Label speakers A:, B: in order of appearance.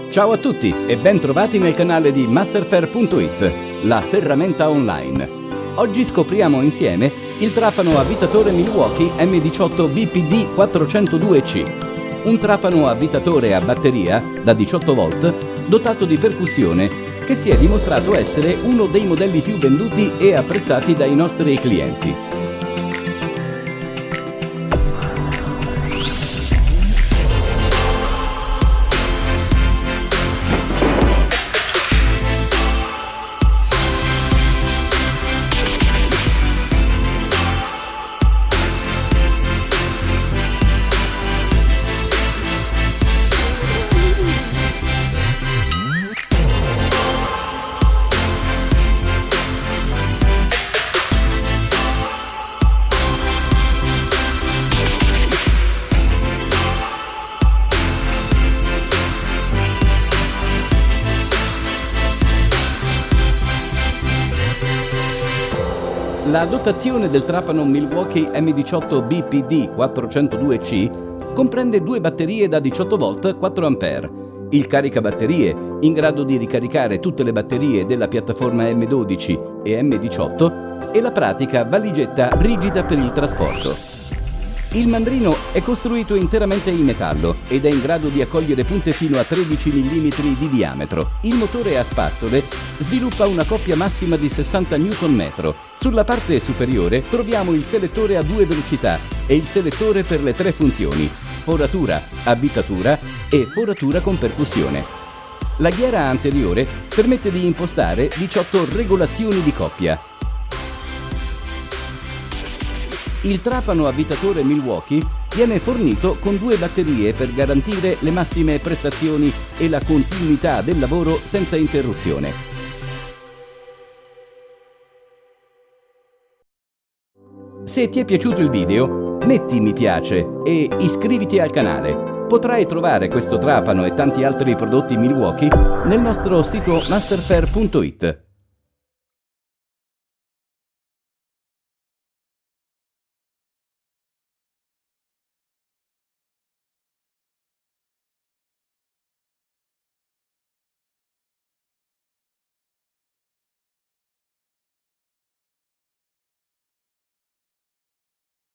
A: Ciao a tutti e ben trovati nel canale di Masterfair.it, la ferramenta online. Oggi scopriamo insieme il trapano avvitatore Milwaukee M18 BPD 402C, un trapano avvitatore a batteria da 18 volt dotato di percussione che si è dimostrato essere uno dei modelli più venduti e apprezzati dai nostri clienti. La dotazione del trapano Milwaukee M18 BPD 402C comprende due batterie da 18 volt 4 A, il caricabatterie in grado di ricaricare tutte le batterie della piattaforma M12 e M18 e la pratica valigetta rigida per il trasporto. Il mandrino è costruito interamente in metallo ed è in grado di accogliere punte fino a 13 mm di diametro. Il motore a spazzole sviluppa una coppia massima di 60 Nm. Sulla parte superiore troviamo il selettore a 2 velocità e il selettore per le 3 funzioni: foratura, avvitatura e foratura con percussione. La ghiera anteriore permette di impostare 18 regolazioni di coppia. Il trapano avvitatore Milwaukee viene fornito con due batterie per garantire le massime prestazioni e la continuità del lavoro senza interruzione. Se ti è piaciuto il video, metti mi piace e iscriviti al canale. Potrai trovare questo trapano e tanti altri prodotti Milwaukee nel nostro sito masterfair.it.